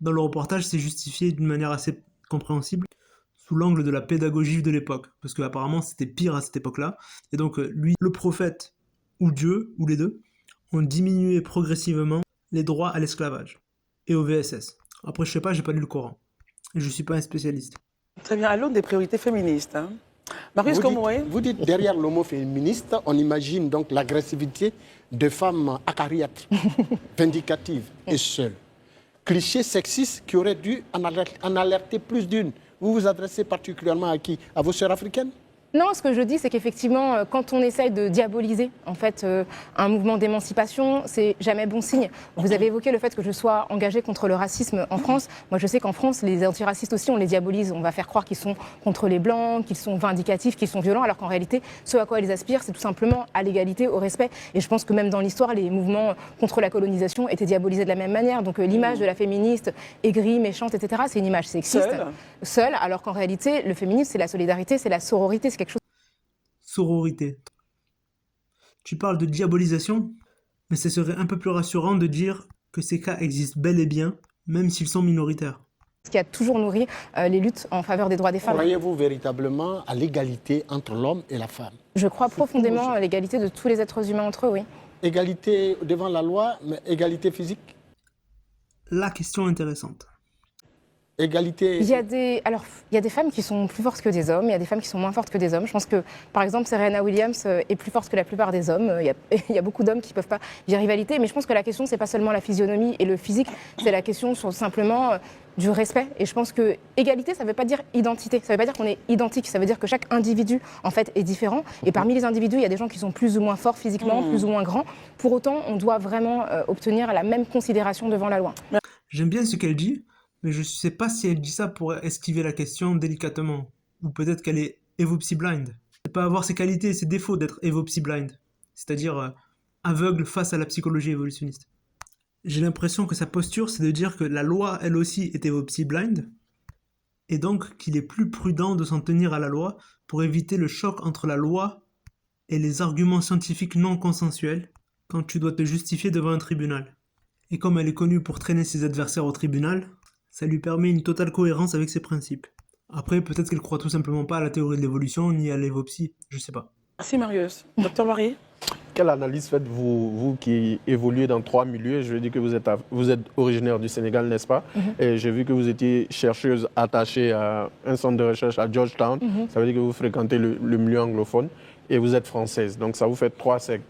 Dans le reportage, c'est justifié d'une manière assez compréhensible sous l'angle de la pédagogie de l'époque, parce qu'apparemment c'était pire à cette époque-là. Et donc lui, le prophète ou Dieu, ou les deux, ont diminué progressivement les droits à l'esclavage et au VSS. Après, je sais pas, j'ai pas lu le Coran. Et je suis pas un spécialiste. Très bien, à l'aune des priorités féministes. Hein. Marius Comoré. Vous dites derrière le mot féministe, on imagine donc l'agressivité de femmes acariâtres, vindicatives et seules. Cliché sexiste qui aurait dû en alerter plus d'une. Vous vous adressez particulièrement à qui? À vos sœurs africaines? Non, ce que je dis, c'est qu'effectivement, quand on essaye de diaboliser en fait, un mouvement d'émancipation, c'est jamais bon signe. Vous avez évoqué le fait que je sois engagée contre le racisme en France. Moi, je sais qu'en France, les antiracistes aussi, on les diabolise. On va faire croire qu'ils sont contre les Blancs, qu'ils sont vindicatifs, qu'ils sont violents, alors qu'en réalité, ce à quoi ils aspirent, c'est tout simplement à l'égalité, au respect. Et je pense que même dans l'histoire, les mouvements contre la colonisation étaient diabolisés de la même manière. Donc l'image de la féministe aigrie, méchante, etc., c'est une image sexiste, seule, alors qu'en réalité, le féminisme, c'est la solidarité, c'est la sororité, c'est quelque chose. Sororité. Tu parles de diabolisation, mais ce serait un peu plus rassurant de dire que ces cas existent bel et bien, même s'ils sont minoritaires. Ce qui a toujours nourri les luttes en faveur des droits des femmes. Croyez-vous véritablement à l'égalité entre l'homme et la femme? Je crois profondément à l'égalité de tous les êtres humains entre eux, oui. Égalité devant la loi, mais égalité physique? La question intéressante. Égalité... Il y a des femmes qui sont plus fortes que des hommes, il y a des femmes qui sont moins fortes que des hommes. Je pense que, par exemple, Serena Williams est plus forte que la plupart des hommes. Il y a beaucoup d'hommes qui ne peuvent pas vivre rivalité, mais je pense que la question, ce n'est pas seulement la physionomie et le physique, c'est la question sur simplement du respect. Et je pense que égalité, ça ne veut pas dire identité, ça ne veut pas dire qu'on est identique, ça veut dire que chaque individu, en fait, est différent. Et parmi les individus, il y a des gens qui sont plus ou moins forts physiquement, plus ou moins grands. Pour autant, on doit vraiment obtenir la même considération devant la loi. J'aime bien ce qu'elle dit, mais je ne sais pas si elle dit ça pour esquiver la question délicatement. Ou peut-être qu'elle est evopsy blind. Elle peut avoir ses qualités et ses défauts d'être evopsy blind, c'est-à-dire aveugle face à la psychologie évolutionniste. J'ai l'impression que sa posture, c'est de dire que la loi, elle aussi, est evopsy blind, et donc qu'il est plus prudent de s'en tenir à la loi pour éviter le choc entre la loi et les arguments scientifiques non consensuels quand tu dois te justifier devant un tribunal. Et comme elle est connue pour traîner ses adversaires au tribunal, ça lui permet une totale cohérence avec ses principes. Après, peut-être qu'elle croit tout simplement pas à la théorie de l'évolution ni à l'évopsie, je sais pas. Merci Marius. Docteur Marie. Quelle analyse faites-vous, vous qui évoluez dans 3 milieux? Je veux dire que vous êtes originaire du Sénégal, n'est-ce pas? Et j'ai vu que vous étiez chercheuse attachée à un centre de recherche à Georgetown. Ça veut dire que vous fréquentez le milieu anglophone et vous êtes française. Donc ça vous fait 3 cercles.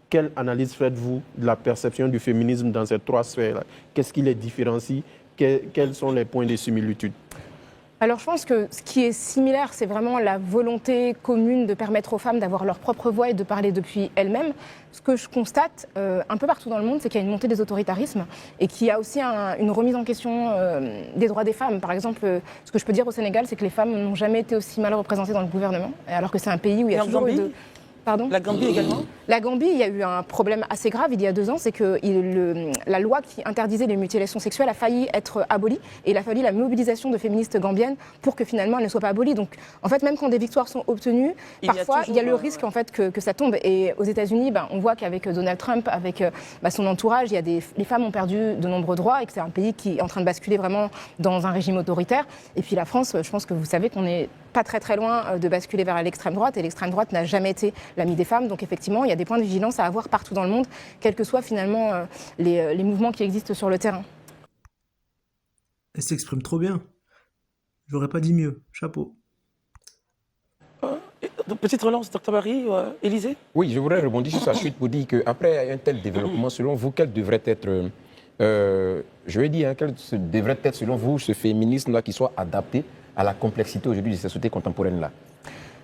Quelle analyse faites-vous de la perception du féminisme dans ces 3 sphères-là? Qu'est-ce qui les différencie? Quels sont les points de similitude? Alors je pense que ce qui est similaire, c'est vraiment la volonté commune de permettre aux femmes d'avoir leur propre voix et de parler depuis elles-mêmes. Ce que je constate un peu partout dans le monde, c'est qu'il y a une montée des autoritarismes et qu'il y a aussi une remise en question des droits des femmes. Par exemple, ce que je peux dire au Sénégal, c'est que les femmes n'ont jamais été aussi mal représentées dans le gouvernement, alors que c'est un pays où il y a toujours eu de... Pardon ? La Gambie également ? La Gambie, il y a eu un problème assez grave il y a 2 ans, c'est que la loi qui interdisait les mutilations sexuelles a failli être abolie et il a fallu la mobilisation de féministes gambiennes pour que finalement elle ne soit pas abolie. Donc en fait, même quand des victoires sont obtenues, parfois il y a le risque en fait que ça tombe. Et aux États-Unis, on voit qu'avec Donald Trump, avec son entourage, les femmes ont perdu de nombreux droits et que c'est un pays qui est en train de basculer vraiment dans un régime autoritaire. Et puis la France, je pense que vous savez qu'on est pas très loin de basculer vers l'extrême droite et l'extrême droite n'a jamais été l'amie des femmes. Donc effectivement, il y a des points de vigilance à avoir partout dans le monde, quels que soient finalement les mouvements qui existent sur le terrain. Elle s'exprime trop bien. J'aurais pas dit mieux. Chapeau. Petite relance, Dr Marie, Élisée. Oui, je voudrais rebondir sur sa suite pour dire qu'après un tel développement, selon vous, quel devrait être, je vais dire, quel devrait être selon vous ce féminisme-là qui soit adapté à la complexité aujourd'hui de cette société contemporaine-là?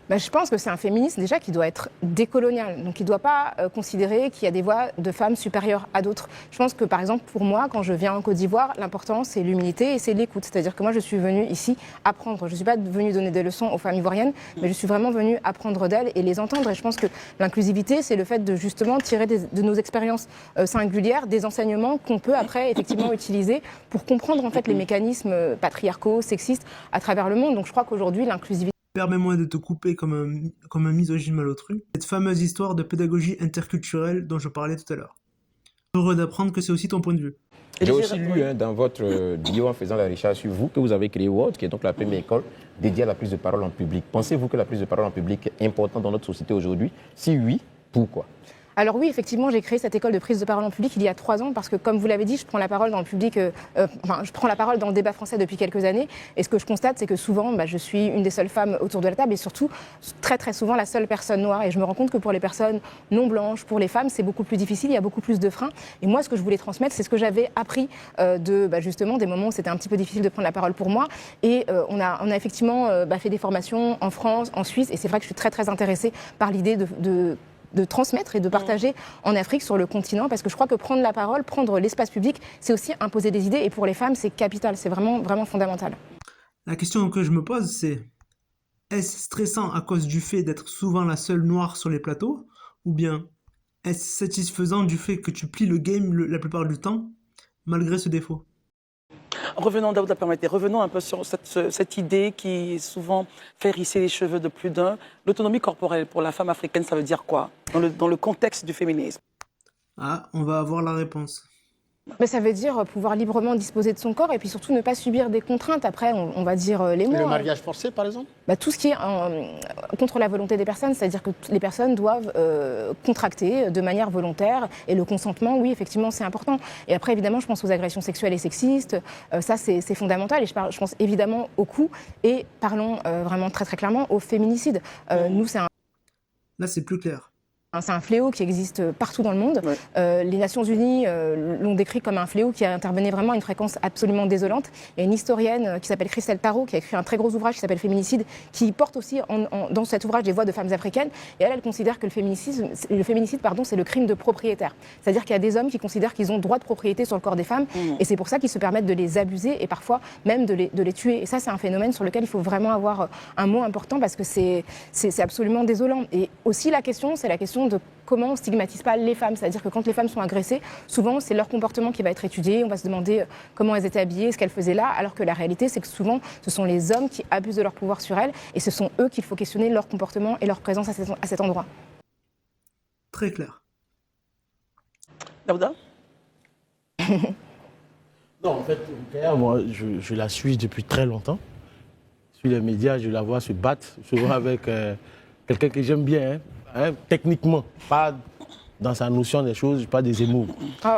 Je pense que c'est un féminisme déjà qui doit être décolonial, donc il ne doit pas considérer qu'il y a des voix de femmes supérieures à d'autres. Je pense que par exemple pour moi, quand je viens en Côte d'Ivoire, l'important c'est l'humilité et c'est l'écoute. C'est-à-dire que moi je suis venue ici apprendre. Je ne suis pas venue donner des leçons aux femmes ivoiriennes, mais je suis vraiment venue apprendre d'elles et les entendre. Et je pense que l'inclusivité, c'est le fait de justement tirer de nos expériences singulières des enseignements qu'on peut après effectivement utiliser pour comprendre en fait les mécanismes patriarcaux, sexistes à travers le monde. Donc je crois qu'aujourd'hui l'inclusivité... Permets-moi de te couper comme un misogyne malotru. Cette fameuse histoire de pédagogie interculturelle dont je parlais tout à l'heure. Heureux d'apprendre que c'est aussi ton point de vue. J'ai aussi lu dans votre bio en faisant la recherche sur vous que vous avez créé WORD, qui est donc la première école dédiée à la prise de parole en public. Pensez-vous que la prise de parole en public est importante dans notre société aujourd'hui? Si oui, pourquoi? Alors oui, effectivement, j'ai créé cette école de prise de parole en public il y a 3 ans parce que, comme vous l'avez dit, je prends la parole dans le public, je prends la parole dans le débat français depuis quelques années. Et ce que je constate, c'est que souvent, je suis une des seules femmes autour de la table et surtout, très très souvent, la seule personne noire. Et je me rends compte que pour les personnes non blanches, pour les femmes, c'est beaucoup plus difficile, il y a beaucoup plus de freins. Et moi, ce que je voulais transmettre, c'est ce que j'avais appris justement des moments où c'était un petit peu difficile de prendre la parole pour moi. Et on a effectivement fait des formations en France, en Suisse. Et c'est vrai que je suis très très intéressée par l'idée de transmettre et de partager en Afrique, sur le continent, parce que je crois que prendre la parole, prendre l'espace public, c'est aussi imposer des idées, et pour les femmes, c'est capital, c'est vraiment, vraiment fondamental. La question que je me pose, c'est est-ce stressant à cause du fait d'être souvent la seule noire sur les plateaux, ou bien est-ce satisfaisant du fait que tu plies le game la plupart du temps, malgré ce défaut? Revenons, Daouda, permettez, revenons un peu sur cette idée qui souvent fait hérisser les cheveux de plus d'un. L'autonomie corporelle pour la femme africaine, ça veut dire quoi dans le contexte du féminisme? Ah, on va avoir la réponse. Mais ça veut dire pouvoir librement disposer de son corps et puis surtout ne pas subir des contraintes. Après, on va dire les mots. Le mariage forcé, par exemple? Tout ce qui est contre la volonté des personnes, c'est-à-dire que les personnes doivent contracter de manière volontaire. Et le consentement, oui, effectivement, c'est important. Et après, évidemment, je pense aux agressions sexuelles et sexistes. Ça, c'est fondamental. Et je pense évidemment aux coups. Et parlons vraiment très, très clairement aux féminicides. Nous, Là, c'est plus clair. c'est un fléau qui existe partout dans le monde. Ouais. Les Nations Unies l'ont décrit comme un fléau qui intervenait vraiment à une fréquence absolument désolante. Il y a une historienne qui s'appelle Christelle Tarot qui a écrit un très gros ouvrage qui s'appelle Féminicide, qui porte aussi dans cet ouvrage des voix de femmes africaines. Et elle considère que le féminicide, c'est le crime de propriétaire. C'est-à-dire qu'il y a des hommes qui considèrent qu'ils ont droit de propriété sur le corps des femmes. Et c'est pour ça qu'ils se permettent de les abuser et parfois même de les tuer. Et ça, c'est un phénomène sur lequel il faut vraiment avoir un mot important parce que c'est absolument désolant. Et aussi c'est la question de comment on ne stigmatise pas les femmes. C'est-à-dire que quand les femmes sont agressées, souvent c'est leur comportement qui va être étudié, on va se demander comment elles étaient habillées, ce qu'elles faisaient là, alors que la réalité c'est que souvent ce sont les hommes qui abusent de leur pouvoir sur elles et ce sont eux qu'il faut questionner leur comportement et leur présence à cet endroit. Très clair. Daouda? Non, en fait, Kaya, moi, je la suis depuis très longtemps. Sur les médias, je la vois se battre, souvent avec quelqu'un que j'aime bien, techniquement, pas dans sa notion des choses, je parle des émots. Oh.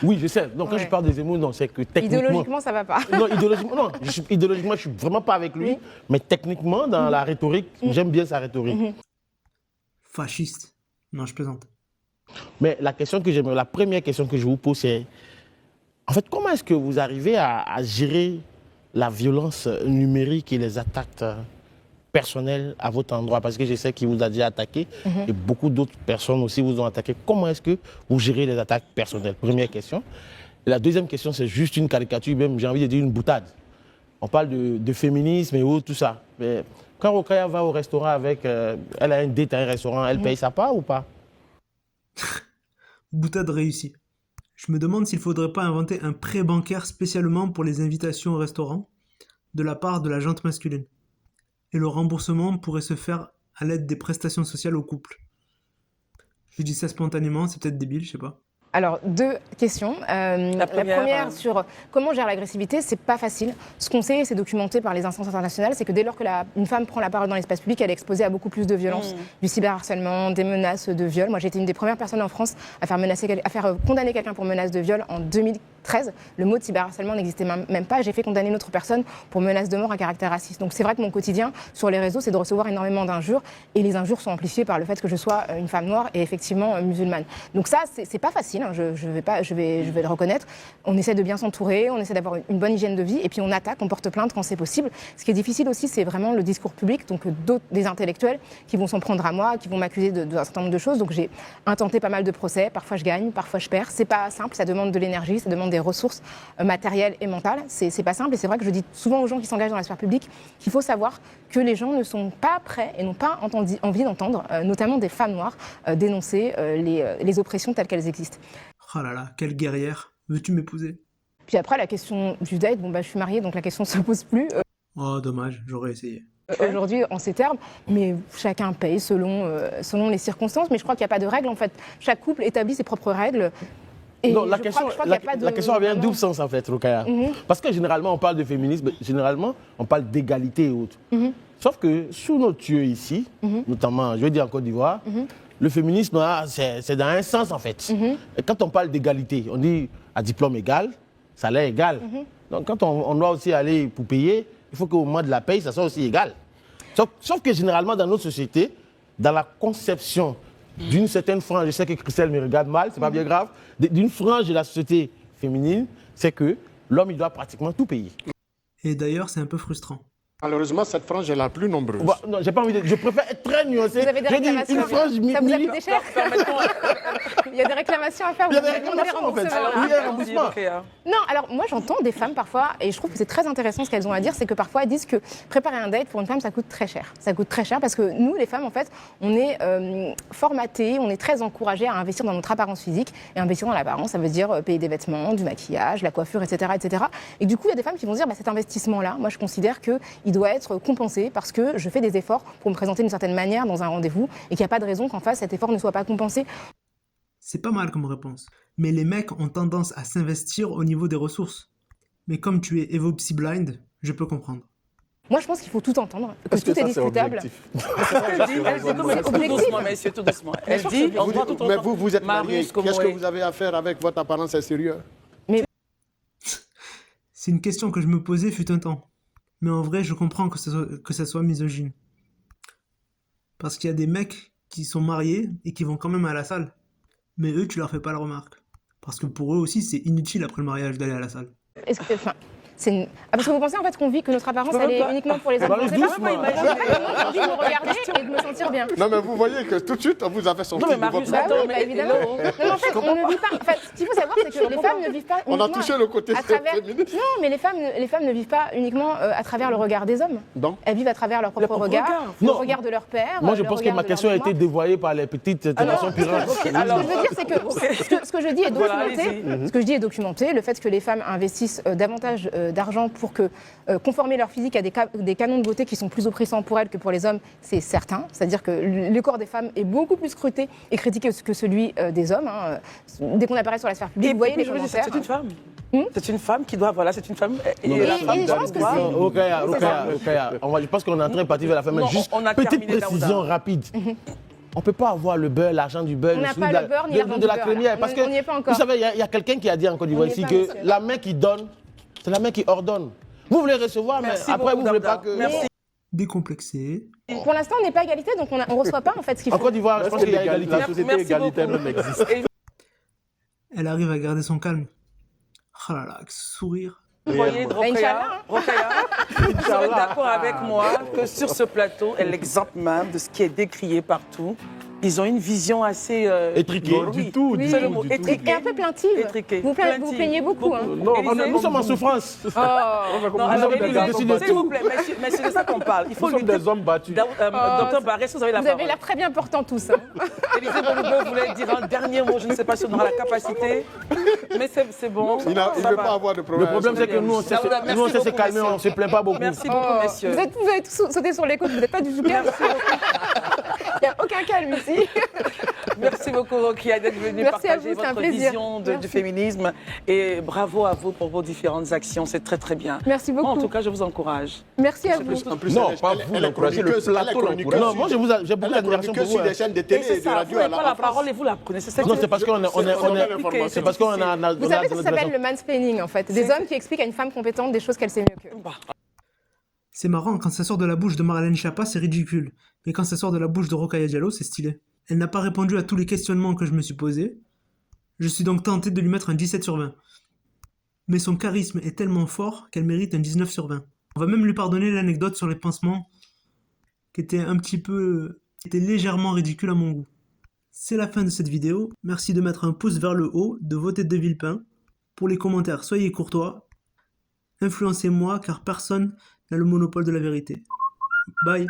Oui, je sais. Donc, quand je parle des émots, non, c'est que techniquement... Idéologiquement, ça va pas. Non, idéologiquement, je suis vraiment pas avec lui. Mais techniquement, dans la rhétorique, j'aime bien sa rhétorique. Fasciste. Non, je plaisante. Mais la première question que je vous pose, c'est... En fait, comment est-ce que vous arrivez à gérer la violence numérique et les attaques personnelles à votre endroit? Parce que je sais qu'il vous a déjà attaqué et beaucoup d'autres personnes aussi vous ont attaqué. Comment est-ce que vous gérez les attaques personnelles? Première question. Et la deuxième question, c'est juste une caricature, même j'ai envie de dire une boutade. On parle de féminisme et tout ça. Mais quand Rokhaya va au restaurant avec... elle a un date à un restaurant, elle paye sa part ou pas? Boutade réussie. Je me demande s'il ne faudrait pas inventer un prêt bancaire spécialement pour les invitations au restaurant de la part de la jante masculine. Et le remboursement pourrait se faire à l'aide des prestations sociales au couple. Je dis ça spontanément, c'est peut-être débile, je sais pas. Alors, 2 questions. La première sur comment on gère l'agressivité, c'est pas facile. Ce qu'on sait, c'est documenté par les instances internationales, c'est que dès lors que une femme prend la parole dans l'espace public, elle est exposée à beaucoup plus de violences, du cyberharcèlement, des menaces de viol. Moi, j'ai été une des premières personnes en France à faire condamner quelqu'un pour menace de viol en 2013. Le mot de cyberharcèlement n'existait même pas. J'ai fait condamner une autre personne pour menace de mort à caractère raciste. Donc, c'est vrai que mon quotidien sur les réseaux, c'est de recevoir énormément d'injures. Et les injures sont amplifiées par le fait que je sois une femme noire et effectivement musulmane. Donc ça, c'est pas facile. Je vais le reconnaître. On essaie de bien s'entourer, on essaie d'avoir une bonne hygiène de vie et puis on attaque, on porte plainte quand c'est possible. Ce qui est difficile aussi, c'est vraiment le discours public, donc des intellectuels qui vont s'en prendre à moi, qui vont m'accuser d'un certain nombre de choses. Donc j'ai intenté pas mal de procès, parfois je gagne, parfois je perds. C'est pas simple, ça demande de l'énergie, ça demande des ressources matérielles et mentales. C'est pas simple et c'est vrai que je dis souvent aux gens qui s'engagent dans la sphère publique qu'il faut savoir que les gens ne sont pas prêts et n'ont pas envie d'entendre, notamment des femmes noires, dénoncer les oppressions telles qu'elles existent. Oh là là, quelle guerrière. Veux-tu m'épouser? Puis après, la question du date, je suis mariée, donc la question ne se pose plus. Oh, dommage, j'aurais essayé. Aujourd'hui, en ces termes, mais chacun paye selon les circonstances. Mais je crois qu'il n'y a pas de règle, en fait. Chaque couple établit ses propres règles. Et Non, la je question, crois qu'il y a pas de- la question avait un vraiment- double sens en fait, Rokaya. Parce que généralement, on parle de féminisme, généralement, on parle d'égalité et autres. Sauf que sous nos yeux ici, notamment, je veux dire en Côte d'Ivoire, le féminisme, c'est dans un sens en fait. Et quand on parle d'égalité, on dit à diplôme égal, salaire égal. Donc quand on doit aussi aller pour payer, il faut qu'au moment de la paye, ça soit aussi égal. Sauf que généralement, dans notre société, dans la conception d'une certaine frange, je sais que Christelle me regarde mal, c'est pas bien grave, d'une frange de la société féminine, c'est que l'homme, il doit pratiquement tout payer. Et d'ailleurs, c'est un peu frustrant. Malheureusement, cette frange est la plus nombreuse. Bah, non, j'ai pas envie de... Je préfère être très nuancé. Vous avez des Je dis réclamations une frange Ça vous a mini- coûté cher Il y a des réclamations à faire. Il y a vous des avez demandé réclamations, en fait. remboursement, là. Oui, il y a un remboursement. Non, alors moi j'entends des femmes parfois, et je trouve que c'est très intéressant ce qu'elles ont à dire, c'est que parfois elles disent que préparer un date pour une femme ça coûte très cher. Ça coûte très cher parce que nous les femmes en fait, on est formatées, on est très encouragées à investir dans notre apparence physique. Et investir dans l'apparence, ça veut dire payer des vêtements, du maquillage, la coiffure, etc. etc. Et du coup il y a des femmes qui vont dire cet investissement-là, moi je considère qu'il doit être compensé parce que je fais des efforts pour me présenter d'une certaine manière dans un rendez-vous et qu'il n'y a pas de raison qu'en face cet effort ne soit pas compensé. C'est pas mal comme réponse. Mais les mecs ont tendance à s'investir au niveau des ressources. Mais comme tu es Evopsy Blind, je peux comprendre. Moi je pense qu'il faut tout entendre, que Est-ce tout que est ça, c'est discutable. objectif? Elle dit, tout objectif. doucement, messieurs, tout doucement. Elle dit, on doit tout Mais entendre. vous êtes marié. Marius, comment Qu'est-ce que est- vous avez à faire avec votre apparence extérieure? C'est une question que je me posais fut un temps. Mais en vrai, je comprends que ça soit misogyne. Parce qu'il y a des mecs qui sont mariés et qui vont quand même à la salle. Mais eux, tu leur fais pas la remarque. Parce que pour eux aussi, c'est inutile après le mariage d'aller à la salle. Est-ce que, enfin, parce que vous pensez en fait qu'on vit que notre apparence elle est uniquement pour les hommes. Marius, Vous pensez doucement. pas Moi, j'ai envie de me regarder et de me sentir bien. Non, mais vous voyez que tout de suite, vous avez sorti Non, mais de Marius, votre... Bah oui, mais- bah évidemment. hello. Non, mais en fait, on ne vit pas. En fait, ce qu'il faut savoir, c'est que les femmes ne vivent pas On a uniquement touché le côté à travers. féministe. Non, mais les femmes ne vivent pas uniquement à travers le regard des hommes. Donc, Elles vivent à travers leur propre propre regard, regard. le Non. regard de leur père. Moi, je le pense que regard ma de question a leur été maman. dévoyée par les petites nations pirates. Ce que je veux dire, c'est que ce que je dis est Voilà, documenté. allez-y. Ce que je dis est documenté. Le fait que les femmes investissent davantage d'argent pour conformer leur physique à des canons de beauté qui sont plus oppressants pour elles que pour les hommes, c'est certain. C'est-à-dire que le corps des femmes est beaucoup plus scruté et critiqué que celui des hommes. Hein. Dès qu'on apparaît sur la sphère publique, vous voyez les je veux dire, commentaires. c'est une femme. C'est une femme qui doit, voilà, c'est une femme. Et Non, la et femme je doit pense que pouvoir- c'est- Rokaya, C'est je pense qu'on est en train de partir vers la fin, mais Non, juste on a petite terminé, Daouda. précision rapide. On ne peut pas avoir le beurre, l'argent du beurre, On n'a sou pas de la, le beurre ni de- l'argent de du la beurre, crémière. là. Parce On n'y est pas que, encore. vous savez, il y a quelqu'un qui a dit en Côte d'Ivoire On n'y ici est pas, que monsieur. la main qui donne, c'est la main qui ordonne. Vous voulez recevoir, mais Merci après, vous beaucoup, ne voulez pas Daouda. que... Merci. Décomplexé. Pour l'instant, on n'est pas à égalité, donc on ne reçoit pas en fait ce qu'il En faut. Côte d'Ivoire, je pense qu'il y a égalité. La société Merci égalitaire beaucoup. même existe. Et Elle arrive à garder son calme. Oh là là, avec ce sourire. vous voyez, Inch'Allah, Rokaya, vous serez d'accord avec moi que sur ce plateau est l'exemple même de ce qui est décrié partout. Ils ont une vision assez... Étriquée. oui, Du tout, Oui. c'est le mot, du tout. étriquée. Et un peu plaintive. Étriquée. Vous Plaintive. plaignez beaucoup. Hein. Non, Élisée, nous sommes en souffrance. Non, Nous alors, sommes des Élisée, garçons s'il battus. vous plaît, mais c'est de ça qu'on parle. Il faut Nous sommes lutter. des hommes battus. Docteur Barrès, vous avez la Vous avez parole. l'air très bien portant tous. Hein. Élisée Bolubeu voulait dire un dernier mot. Je ne sais pas si on aura la capacité, mais c'est bon. il ne Ça veut va. pas avoir de Le problème. problème, c'est que nous, on sait Daouda, merci nous, on sait se beaucoup, calmer, on ne se messieurs. plaint pas beaucoup. Merci beaucoup, messieurs. Vous avez tous sauté sur les côtes, vous n'êtes pas du tout calme. Il n'y a aucun calme ici. Merci beaucoup, Rokia, d'être venu Merci à partager vous, c'est un votre plaisir. vision du Merci. féminisme. Et bravo à vous pour vos différentes actions. C'est très, très bien. Merci beaucoup. Moi, en tout cas, je vous encourage. Merci à vous. En plus, Non, elle est- pas elle- vous, elle est l'encouragez, le chroniqueuse, elle est plateau chroniqueuse Non, sur- moi, j'ai beaucoup elle est d'admiration pour chroniqueuse vous. sur hein. des chaînes de Et télé c'est et de ça, vous radio n'avez à pas la la France. parole et vous la prenez. C'est ça Non, qui c'est est- parce qu'on C'est c'est parce qu'on a... Vous savez, ça s'appelle le mansplaining en fait. Des hommes qui expliquent à une femme compétente des choses qu'elle sait mieux qu'eux. Bah, C'est marrant, quand ça sort de la bouche de Marlène Schiappa, c'est ridicule. Mais quand ça sort de la bouche de Rokhaya Diallo, c'est stylé. Elle n'a pas répondu à tous les questionnements que je me suis posés. Je suis donc tenté de lui mettre un 17 sur 20. Mais son charisme est tellement fort qu'elle mérite un 19 sur 20. On va même lui pardonner l'anecdote sur les pansements, qui était légèrement ridicule à mon goût. C'est la fin de cette vidéo. Merci de mettre un pouce vers le haut, de voter de Villepin. Pour les commentaires, soyez courtois. Influencez-moi car personne n'a le monopole de la vérité. Bye.